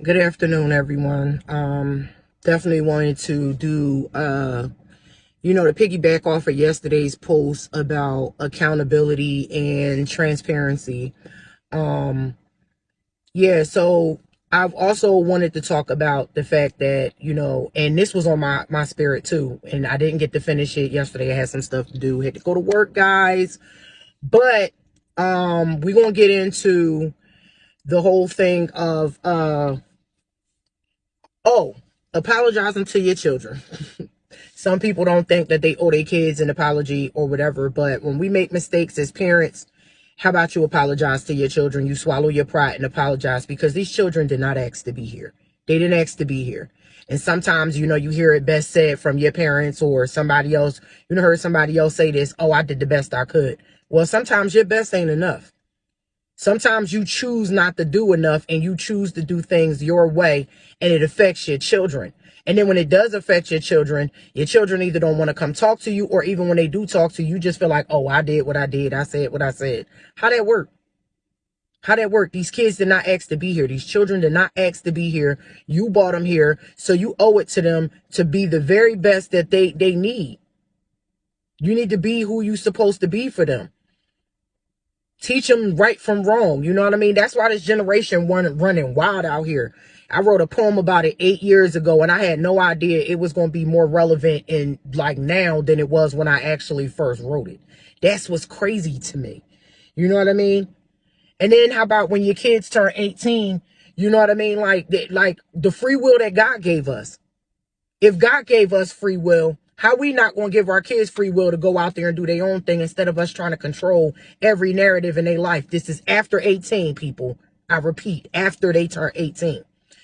Good afternoon, everyone. Definitely wanted to do, to piggyback off of yesterday's post about accountability and transparency. Um, yeah, so I've also wanted to talk about the fact that, and this was on my spirit too, and I didn't get to finish it yesterday. I had some stuff to do, had to go to work, guys. But we're gonna get into the whole thing of oh, apologizing to your children. Some people don't think that they owe their kids an apology or whatever, but when we make mistakes as parents, how about you apologize to your children? You swallow your pride and apologize, because these children did not ask to be here. They didn't ask to be here. And sometimes, you hear it best said from your parents or somebody else. Heard somebody else say this, oh, I did the best I could. Well, sometimes your best ain't enough. Sometimes you choose not to do enough and you choose to do things your way, and it affects your children. And then when it does affect your children either don't want to come talk to you, or even when they do talk to you, you just feel like, oh, I did what I did. I said what I said. How that work? How that work? These kids did not ask to be here. These children did not ask to be here. You brought them here. So you owe it to them to be the very best that they need. You need to be who you supposed to be for them. Teach them right from wrong. You know what I mean? That's why this generation running wild out here. I wrote a poem about it 8 years ago, and I had no idea it was going to be more relevant in like now than it was when I actually first wrote it. That's what's crazy to me. You know what I mean? And then how about when your kids turn 18? You know what I mean? Like the free will that God gave us. If God gave us free will, how we not going to give our kids free will to go out there and do their own thing instead of us trying to control every narrative in their life? This is after 18, people. I repeat, after they turn 18.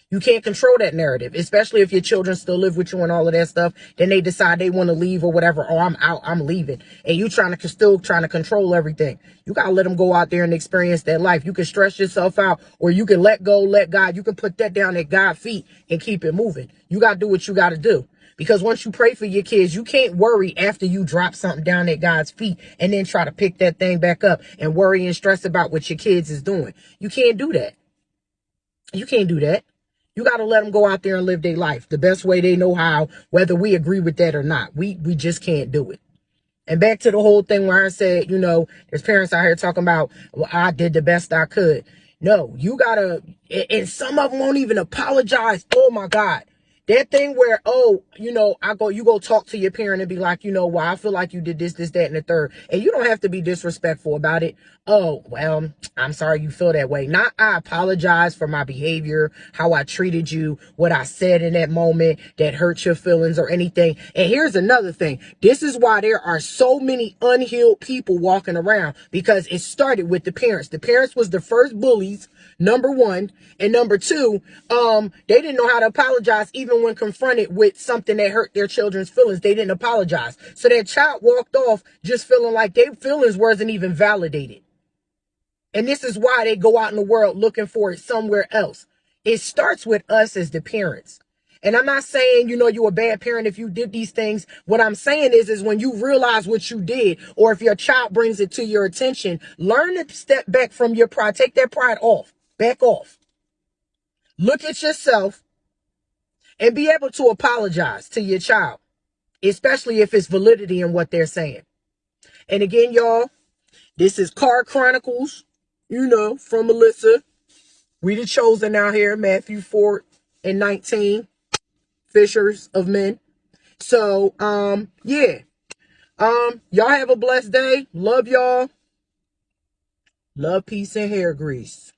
You can't control that narrative, especially if your children still live with you and all of that stuff. Then they decide they want to leave or whatever. Oh, I'm out. I'm leaving. And you still trying to control everything. You got to let them go out there and experience that life. You can stress yourself out, or you can let go, let God. You can put that down at God's feet and keep it moving. You got to do what you got to do. Because once you pray for your kids, you can't worry after you drop something down at God's feet and then try to pick that thing back up and worry and stress about what your kids is doing. You can't do that. You can't do that. You got to let them go out there and live their life the best way they know how, whether we agree with that or not. We just can't do it. And back to the whole thing where I said, there's parents out here talking about, well, I did the best I could. No, you gotta, and some of them won't even apologize. Oh my God. That thing where, you go talk to your parent and be like, well, I feel like you did this, that, and the third. And you don't have to be disrespectful about it. Oh, well, I'm sorry you feel that way. Not, I apologize for my behavior, how I treated you, what I said in that moment that hurt your feelings or anything. And here's another thing. This is why there are so many unhealed people walking around, because it started with the parents. The parents was the first bullies, number one. And number two, they didn't know how to apologize even when confronted with something that hurt their children's feelings. They didn't apologize. So that child walked off just feeling like their feelings wasn't even validated. And this is why they go out in the world looking for it somewhere else. It starts with us as the parents. And I'm not saying, you're a bad parent if you did these things. What I'm saying is when you realize what you did, or if your child brings it to your attention, learn to step back from your pride. Take that pride off. Back off. Look at yourself and be able to apologize to your child, especially if it's validity in what they're saying. And again, y'all, this is Car Chronicles, from Melissa. We the chosen out here, Matthew 4:19, fishers of men. So, yeah. Y'all have a blessed day. Love y'all. Love, peace, and hair grease.